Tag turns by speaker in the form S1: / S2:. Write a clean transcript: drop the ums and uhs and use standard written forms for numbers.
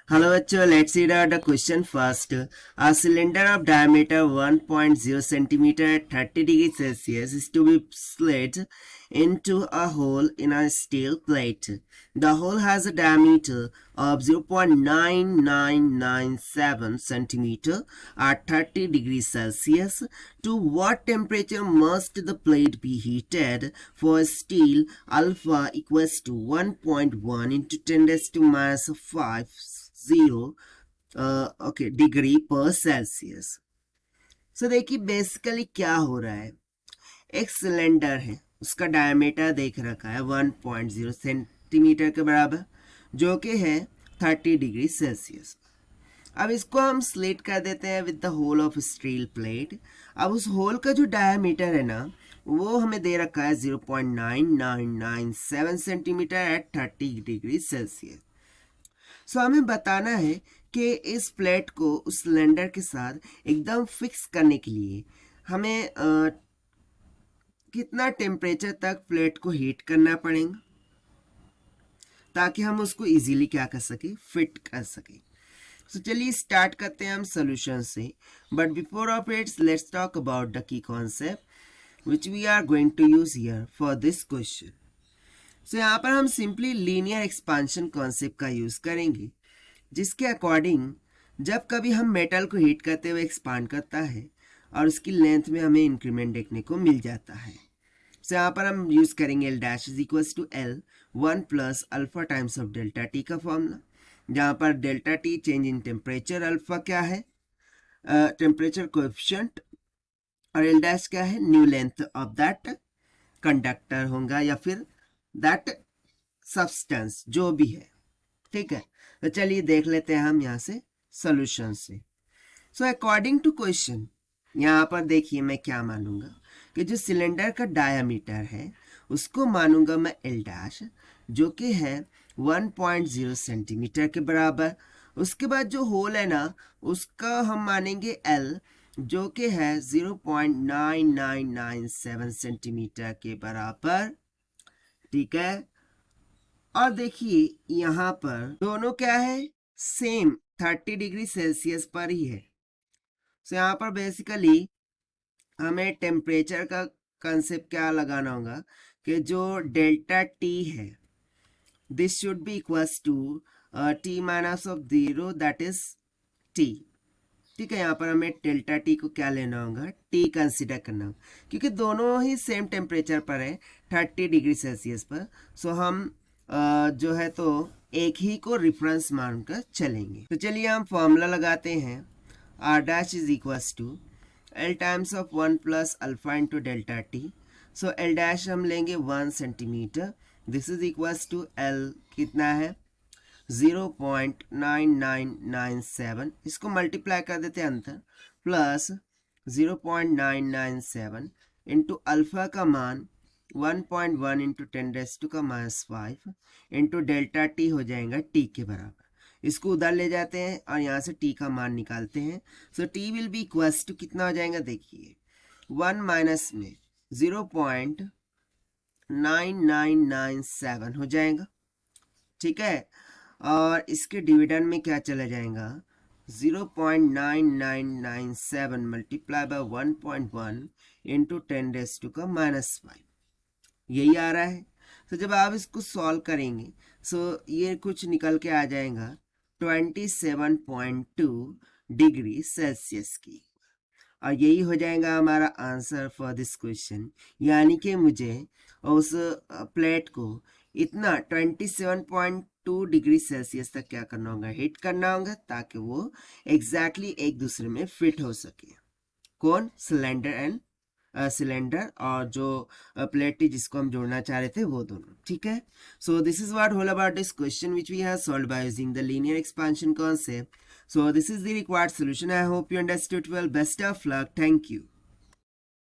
S1: Hello bachcho, let's read out the question first. A cylinder of diameter 1.0 centimeter at 30 degrees Celsius is to be slit into a hole in a steel plate. The hole has a diameter of 0.9997 centimeter at 30 degrees Celsius. To what temperature must the plate be heated for steel alpha equals to 1.1 into 10 raised to minus 5 degree पर Celsius. सो देखिए basically क्या हो रहा है, एक cylinder है, उसका diameter देख रखा है 1.0 सेंटीमीटर के बराबर, जो कि है 30 डिग्री सेल्सियस। अब इसको हम स्लिट कर देते हैं with the hole of steel plate. अब उस होल का जो डायमीटर है ना, वो हमें दे रखा है 0.9997 सेंटीमीटर एट 30 डिग्री सेल्सियस। सो हमें बताना है कि इस प्लेट को उस सिलेंडर के साथ एकदम फिक्स करने के लिए हमें कितना टेम्परेचर तक प्लेट को हीट करना पड़ेगा ताकि हम उसको इजीली क्या कर सके, फिट कर सके। सो चलिए स्टार्ट करते हैं हम सोल्यूशन से, but before of its let's talk about the key concept which we are going to use here for this question. So यहाँ पर हम सिंपली लीनियर एक्सपांशन कॉन्सेप्ट का यूज करेंगे, जिसके अकॉर्डिंग जब कभी हम मेटल को हीट करते हुए एक्सपांड करता है और उसकी लेंथ में हमें इंक्रीमेंट देखने को मिल जाता है। सो यहाँ पर हम यूज करेंगे L dash is equals to L 1 plus alpha times of delta T का फॉर्मूला, जहाँ पर delta T change in temperature, alpha क्या है टेम्परेचर कोएफिशिएंट, और L डैश क्या है new length of that conductor होगा या फिर दैट सब्सटेंस जो भी है। ठीक है, तो चलिए देख लेते हैं हम यहाँ से सोल्यूशन से। सो अकॉर्डिंग टू क्वेश्चन यहाँ पर देखिए मैं क्या मानूंगा कि जो सिलेंडर का डायामीटर है उसको मानूंगा मैं L डैश, जो कि है 1.0 सेंटीमीटर के बराबर। उसके बाद जो होल है ना उसका हम मानेंगे L, जो कि है 0.9997 सेंटीमीटर के बराबर। ठीक है, और देखिए यहाँ पर दोनों क्या है, सेम 30 डिग्री सेल्सियस पर ही है। सो यहाँ पर बेसिकली हमें टेम्परेचर का कंसेप्ट क्या लगाना होगा कि जो डेल्टा टी है this should be equals to T minus of 0 that is T. ठीक है, यहाँ पर हमें डेल्टा टी को क्या लेना होगा, टी कंसिडर करना होगा, क्योंकि दोनों ही सेम टेम्परेचर पर है 30 डिग्री सेल्सियस पर। सो हम जो है तो एक ही को रेफरेंस मानकर चलेंगे। तो चलिए हम फॉर्मूला लगाते हैं, R dash is equals to L times of 1 plus alpha into delta T. So L dash हम लेंगे 1 centimetre, this is equals to L कितना है 0.9997, इसको मल्टीप्लाई कर देते हैं अंतर, प्लस 0.997 इंटू अल्फा का मान 1.1 इंटू 10 रेज़ टू का माइनस 5 इंटू डेल्टा टी हो जाएगा टी के बराबर। इसको उधर ले जाते हैं और यहाँ से टी का मान निकालते हैं। So T will be equals to कितना हो जाएगा, देखिए 1 माइनस में 0.9997 हो जाएगा। ठीक है, और इसके डिविडेंड में क्या चला जाएगा 0.9997 multiply by 1.1 into 10 raise to का माइनस 5, यही आ रहा है। तो जब आप इसको सॉल्व करेंगे सो ये कुछ निकल के आ जाएगा 27.2 डिग्री सेल्सियस की, और यही हो जाएगा हमारा आंसर फॉर दिस क्वेश्चन। यानी कि मुझे उस प्लेट को इतना 27.2 डिग्री सेल्सियस तक क्या करना होगा, हीट करना होगा, ताकि वो एग्जैक्टली एक दूसरे में फिट हो सके। कौन, सिलेंडर एंड सिलेंडर और जो प्लेट थी जिसको हम जोड़ना चाह रहे थे वो दोनों। ठीक है, so this is what whole about this question which we have solved by using the linear expansion concept. So this is the required solution. I hope you understood well. Best of luck, thank you.